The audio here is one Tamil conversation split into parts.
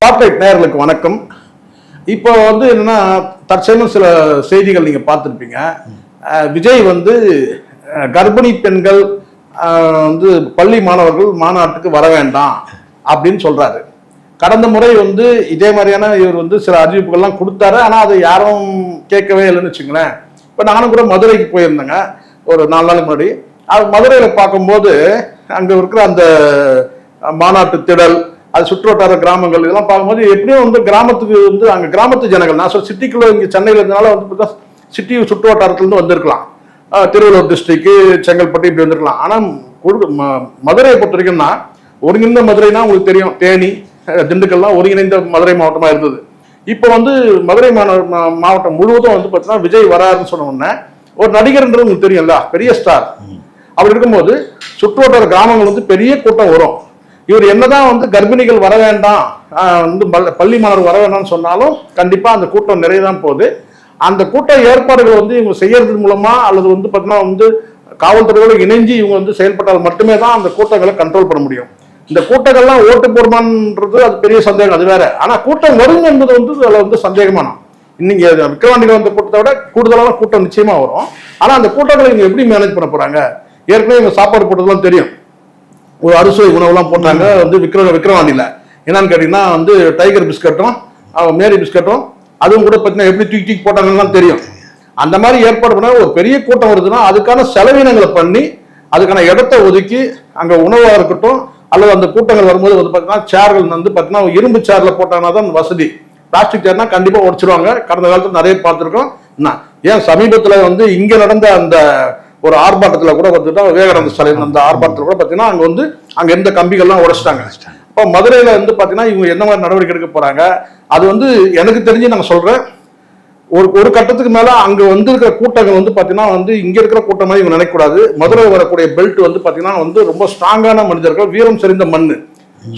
ஸ்பாட்லைட் நேயர்களுக்கு வணக்கம். இப்போ என்னன்னா தற்சமயம் சில செய்திகள் நீங்க பார்த்துருப்பீங்க. விஜய் கர்ப்பிணி பெண்கள் பள்ளி மாணவர்கள் மாநாட்டுக்கு வர வேண்டாம் அப்படின்னு சொல்றாரு. கடந்த முறை இதே மாதிரியான இவர் சில அறிவிப்புகள்லாம் கொடுத்தாரு. ஆனா அதை யாரும் கேட்கவே இல்லைன்னு வச்சுங்களேன். இப்போ நானும் கூட மதுரைக்கு போயிருந்தேங்க ஒரு 4 நாளுக்கு முன்னாடி. மதுரையில பார்க்கும்போது அங்க இருக்கிற அந்த மாநாட்டு திடல், அது சுற்றுவட்டார கிராமங்கள் இதெல்லாம் பார்க்கும்போது எப்படியும் கிராமத்துக்கு அங்க கிராமத்து ஜனங்கள், நான் சிட்டிக்குள்ள இங்க சென்னையில இருந்தனால சிட்டி சுற்று வட்டாரத்துலேருந்து வந்திருக்கலாம், திருவள்ளூர் டிஸ்ட்ரிக்ட், செங்கல்பட்டு இப்படி வந்திருக்கலாம். ஆனா மதுரையை பொறுத்த வரைக்கும்னா ஒருங்கிணைந்த மதுரைனா உங்களுக்கு தெரியும், தேனி திண்டுக்கல்லாம் ஒருங்கிணைந்த மதுரை மாவட்டமா இருந்தது. இப்போ மதுரை மாவட்டம் முழுவதும் பார்த்தீங்கன்னா விஜய் வராருன்னு சொன்ன உடனே ஒரு நடிகர்ன்றது உங்களுக்கு தெரியும்ல, பெரிய ஸ்டார். அப்படி இருக்கும்போது சுற்றுவட்டார கிராமங்கள் பெரிய கூட்டம் வரும். இவர் என்னதான் கர்ப்பிணிகள் வர வேண்டாம், பள்ளி மாணவர் வர வேண்டாம்னு சொன்னாலும் கண்டிப்பா அந்த கூட்டம் நிறையதான் போகுது. அந்த கூட்ட ஏற்பாடுகள் இவங்க செய்யறது மூலமா அல்லது பார்த்தீங்கன்னா காவல்துறையோடு இணைஞ்சு இவங்க செயல்பட்டால் மட்டுமே தான் அந்த கூட்டங்களை கண்ட்ரோல் பண்ண முடியும். இந்த கூட்டங்கள்லாம் ஓட்டு போடுமான்றது அது பெரிய சந்தேகம், அது வேற. ஆனா கூட்டம் வரும் என்பது அதுல சந்தேகமான. இன்னைக்கு விக்கிரவாண்டியில் வந்த கூட்டத்தை விட கூடுதலான கூட்டம் நிச்சயமா வரும். ஆனா அந்த கூட்டங்களை இவங்க எப்படி மேனேஜ் பண்ண போறாங்க? ஏற்கனவே இவங்க சாப்பாடு போட்டதெல்லாம் தெரியும். ஒரு அறுசுவை உணவுலாம் போட்டாங்க விக்கிரவாண்டியில. என்னன்னு கேட்டீங்கன்னா டைகர் பிஸ்கட்டும் மேரி பிஸ்கட்டும் அதுவும் கூட பார்த்தீங்கன்னா எப்படி தூக்கி போட்டாங்கன்னா தெரியும். அந்த மாதிரி ஏற்பாடு பண்ண ஒரு பெரிய கூட்டம் வருதுன்னா அதுக்கான செலவினங்களை பண்ணி அதுக்கான இடத்தை ஒதுக்கி அங்க உணவா இருக்கட்டும் அல்லது அந்த கூட்டங்கள் வரும்போது பார்த்தீங்கன்னா சேர்கள் பார்த்தீங்கன்னா இரும்பு சேர்ல போட்டாங்கன்னா தான் வசதி. பிளாஸ்டிக் சேர்னா கண்டிப்பா உடைச்சிருவாங்க. கடந்த காலத்துல நிறைய பார்த்துருக்கோம். ஏன் சமீபத்துல இங்க நடந்த அந்த ஒரு ஆர்ப்பாட்டத்துல கூட பார்த்துட்டா விவேகானந்த சிலை அந்த ஆர்ப்பாட்டத்துல கூட பார்த்தீங்கன்னா அங்க எந்த கம்பிகள்லாம் உடைச்சிட்டாங்க. இப்போ மதுரையில பார்த்தீங்கன்னா இவங்க என்ன மாதிரி நடவடிக்கை எடுக்க போறாங்க? அது எனக்கு தெரிஞ்சு நான் சொல்றேன், ஒரு கட்டத்துக்கு மேல அங்க இருக்கிற கூட்டங்கள் பாத்தீங்கன்னா இங்க இருக்கிற கூட்டம் மாதிரி இவங்க நினைக்கக்கூடாது. மதுரை வரக்கூடிய பெல்ட் பாத்தீங்கன்னா ரொம்ப ஸ்ட்ராங்கான மனிதர்கள், வீரம் செறிந்த மண்ணு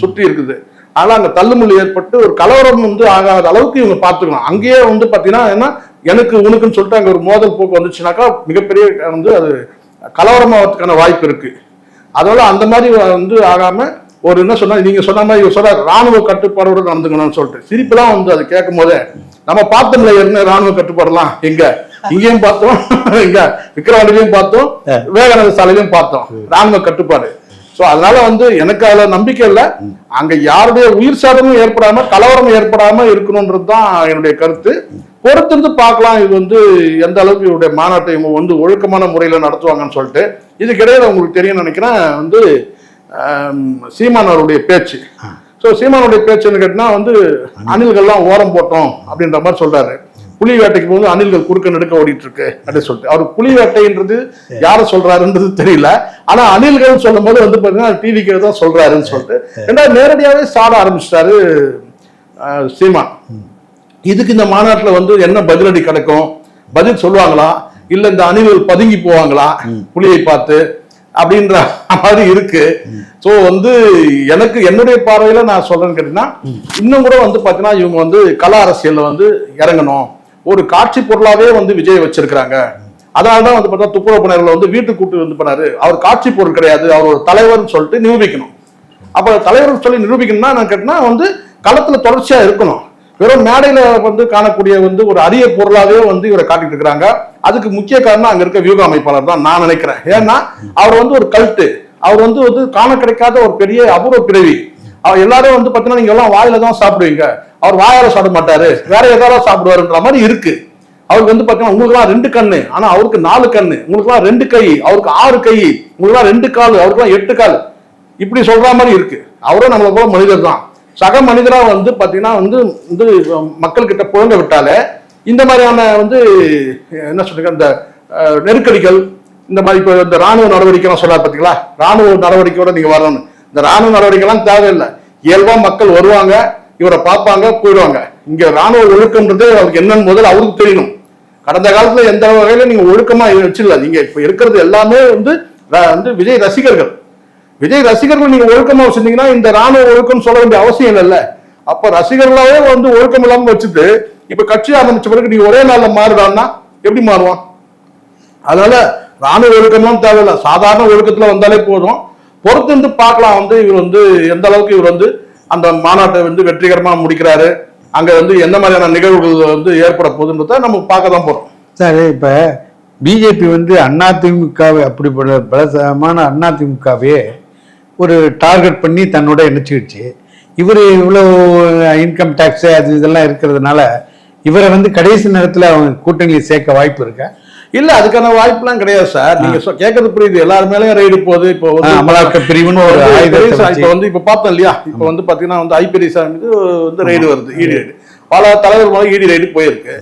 சுற்றி இருக்குது. அதனால அங்க தள்ளுமுள்ளு ஏற்பட்டு ஒரு கலவரம் ஆகாத அளவுக்கு இவங்க பாத்துக்கணும். அங்கேயே பாத்தீங்கன்னா என்ன எனக்கு உனக்குன்னு சொல்லிட்டு அங்க ஒரு மோதல் போக்கு வந்துச்சுனாக்கா மிகப்பெரிய அது கலவரமாவதுக்கான வாய்ப்பு இருக்கு. அதனால அந்த மாதிரி ஆகாம ஒரு என்ன சொன்னா நீங்க சொன்ன மாதிரி இவர் சொல்ற ராணுவ கட்டுப்பாடோடு நடந்துக்கணும்னு சொல்லிட்டு சிரிப்புலாம் அதை கேட்கும் போதே நம்ம பார்த்தோம்ல என்ன ராணுவ கட்டுப்பாடெல்லாம் இங்கேயும் பார்த்தோம், இங்க விக்கிரவாண்டிலையும் பார்த்தோம், விவேகானந்த சாலையிலையும் பார்த்தோம் ராணுவ கட்டுப்பாடு. சோ அதனால எனக்கு அதுல நம்பிக்கை இல்லை. அங்க யாருடைய உயிர் சேதமும் ஏற்படாம கலவரம் ஏற்படாம இருக்கணும்ன்றதுதான் என்னுடைய கருத்து. பொறுத்திருந்து பார்க்கலாம் இது எந்த அளவுக்கு இவருடைய மாநாட்டை இவங்க ஒழுக்கமான முறையில நடத்துவாங்கன்னு சொல்லிட்டு. இதுக்கிடையில உங்களுக்கு தெரியும் நினைக்கிறேன் சீமான் அவருடைய பேச்சு. ஸோ சீமானுடைய பேச்சுன்னு கேட்டினா அணில்கள்லாம் ஓரம் போட்டோம் அப்படின்ற மாதிரி சொல்றாரு. புலி வேட்டைக்கு போது அணில்கள் குறுக்க நடுக்க ஓடிட்டு இருக்கு அப்படின்னு சொல்லிட்டு அவர் புலி வேட்டைன்றது யாரை சொல்றாருன்றது தெரியல. ஆனா அணில்கள் சொல்லும் போது பாத்தீங்கன்னா டிவிக்கு தான் சொல்றாருன்னு சொல்லிட்டு ரெண்டாவது நேரடியாவே சாட ஆரம்பிச்சிட்டாரு சீமான். இதுக்கு இந்த மாநாட்டில் என்ன பதிலடி கிடைக்கும்? பதில் சொல்லுவாங்களா இல்ல இந்த அணில்கள் பதுங்கி போவாங்களா புலியை பார்த்து அப்படின்ற மாதிரி இருக்கு. சோ எனக்கு என்னுடைய பார்வையில நான் சொல்றேன்னு கேட்டீங்கன்னா இன்னும் கூட பாத்தீங்கன்னா இவங்க கல அரசியல்ல இறங்கணும். ஒரு காட்சி பொருளாவே விஜய் வச்சிருக்கிறாங்க. அதனாலதான் பார்த்தா துப்புரவு பணியாளர்கள் வீட்டு கூட்டு பண்ணாரு. அவர் காட்சி பொருள் கிடையாது, அவர் ஒரு தலைவர்னு சொல்லிட்டு நிரூபிக்கணும். அப்ப தலைவர் சொல்லி நிரூபிக்கணும்னா நான் கேட்டா களத்துல தொடர்ச்சியா இருக்கணும். வெறும் மேடையில காணக்கூடிய ஒரு அரிய பொருளாவே இவரை காட்டிட்டு இருக்கிறாங்க. அதுக்கு முக்கிய காரணம் அங்க இருக்க வியூக அமைப்பாளர் தான் நான் நினைக்கிறேன். ஏன்னா அவர் ஒரு கல்ட்டு, அவர் காண கிடைக்காத ஒரு பெரிய அபூர்வ பிறவி. அவர் எல்லாரும் பாத்தீங்கன்னா நீங்க எல்லாம் வாயில தான் சாப்பிடுவீங்க, அவர் வாயால சாப்பிட மாட்டாரு, வேற ஏதாவது சாப்பிடுவாருன்ற மாதிரி இருக்கு. அவருக்கு பாத்தீங்கன்னா உங்களுக்கு எல்லாம் 2 கண்ணு, ஆனா அவருக்கு 4 கண்ணு, உங்களுக்கு எல்லாம் 2 கை, அவருக்கு 6 கை, உங்களுக்கு எல்லாம் 2 கால், அவருக்கு எல்லாம் 8 கால், இப்படி சொல்ற மாதிரி இருக்கு. அவரும் நம்மளை போல மனிதர் தான். சக மனிதரா பாத்தீங்கன்னா மக்கள் கிட்ட புழங்க விட்டாலே இந்த மாதிரியான என்ன சொல்றீங்க இந்த நெருக்கடிகள் இந்த மாதிரி இப்போ இந்த ராணுவ நடவடிக்கை சொல்றாரு பாத்தீங்களா, ராணுவ நடவடிக்கையோட நீங்க வரணும். இந்த ராணுவ நடவடிக்கை எல்லாம் தேவையில்லை. இயல்பா மக்கள் வருவாங்க, இவரை பார்ப்பாங்க, போயிடுவாங்க. இங்க ராணுவ ஒழுக்கம்ன்றது அவருக்கு என்னன்னு முதல்ல அவருக்கு தெரியணும். கடந்த காலத்துல எந்த வகையில நீங்க ஒழுக்கமா வச்சிடல. நீங்க இப்ப இருக்கிறது எல்லாமே விஜய் ரசிகர்கள். விஜய் ரசிகர்கள் நீங்க ஒழுக்கமா வச்சிருந்தீங்கன்னா இந்த ராணுவ ஒழுக்கம் சொல்ல வேண்டிய அவசியம் இல்லைல்ல. அப்ப ரசிகர்களாவே ஒழுக்கம் இல்லாம வச்சுட்டு இப்ப கட்சி ஆரம்பிச்ச பிறகு நீங்க ஒரே நாள்ல மாறுடான்னா எப்படி மாறுவான்? அதனால ராணுவ ஒழுக்கம்லாம் தேவையில்லை, சாதாரண ஒழுக்கத்துல வந்தாலே போதும். பொறுத்திருந்து பார்க்கலாம் இவர் எந்த அளவுக்கு இவர் அந்த மாநாட்டை வந்து வெற்றிகரமா முடிக்கிறாரு, அங்க வந்து எந்த மாதிரியான நிகழ்வுகள் வந்து ஏற்பட போகுதுன்றத நம்ம பார்க்க தான் போறோம். சரி, இப்ப பிஜேபி வந்து அதிமுகவை அப்படிப்பட்ட பலசமான அதிமுகவே ஒரு டார்கெட் பண்ணி தன்னோட இணைச்சிடுச்சு. இவர் இவ்வளோ இன்கம் டேக்ஸ் அது இதெல்லாம் இருக்கிறதுனால இவரை வந்து கடைசி நேரத்தில் அவங்க கூட்டணியில் சேர்க்க வாய்ப்பு இருக்கா? இல்ல, அதுக்கான வாய்ப்புலாம் கிடையாது சார். நீங்க கேட்கறது புரியுது. எல்லாரு மேலயும் ரைடு போகுது. இப்போ வந்து அமலாக்க பிரிவுன்னு ஒரு இப்ப வந்து இப்ப பார்த்தோம் இல்லையா, இப்ப வந்து பாத்தீங்கன்னா வந்து ஐபிஎஸ் வந்து ரைடு வருது, இடி ரைடு. பல தலைவர் மேல இடி ரைடு போயிருக்கு.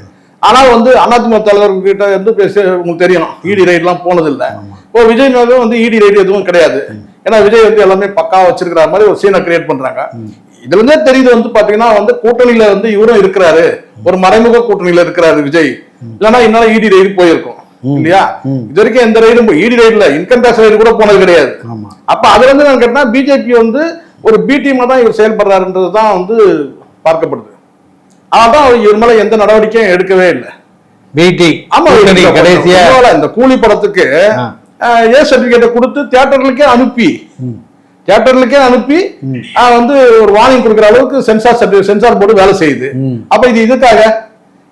ஆனா வந்து அதிமுக தலைவர்கிட்ட வந்து உங்களுக்கு தெரியும், இடி ரைடு எல்லாம் போனது இல்ல. இப்போ விஜய் மேலும் வந்து இடி ரைடு எதுவும் கிடையாது. ஏன்னா விஜய் வந்து எல்லாமே பக்கா வச்சிருக்கிற மாதிரி ஒரு சீனை கிரியேட் பண்றாங்க. இதுல இருந்தே தெரியுது வந்து பாத்தீங்கன்னா வந்து கூட்டணியில வந்து இவரும் இருக்கிறாரு, ஒரு மறைமுக கூட்டணியில இருக்கிறாரு விஜய். இல்லைன்னா இன்னும் இடி ரைடு போயிருக்கும் இல்லையா? இது வரைக்கும் எந்த ரைடும் இடி ரைடுல இன்கம் டேக்ஸ் ரைடு கூட போனது கிடையாது. அப்ப அதுல இருந்து நான் கேட்டா பிஜேபி வந்து ஒரு பி டீமா தான் இவர் செயல்படுறாருன்றதுதான் வந்து பார்க்கப்படுது. அதான் இவர் மேல எந்த நடவடிக்கையும் எடுக்கவே இல்லை. ஆமா, கடைசியா இந்த கூலி படத்துக்கு ஏ சர்டிபிகேட்டை கொடுத்து தியேட்டர்களுக்கே அனுப்பி வந்து ஒரு வார்னிங் கொடுக்குற அளவுக்கு சென்சார் போர்டு வேலை செய்யுது. அப்ப இது இதுக்காக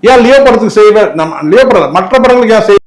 ஏன் லியோ படத்துக்கு செய்ய, நம்ம லியோ படம் மற்ற படங்களுக்கு ஏன் செய்ய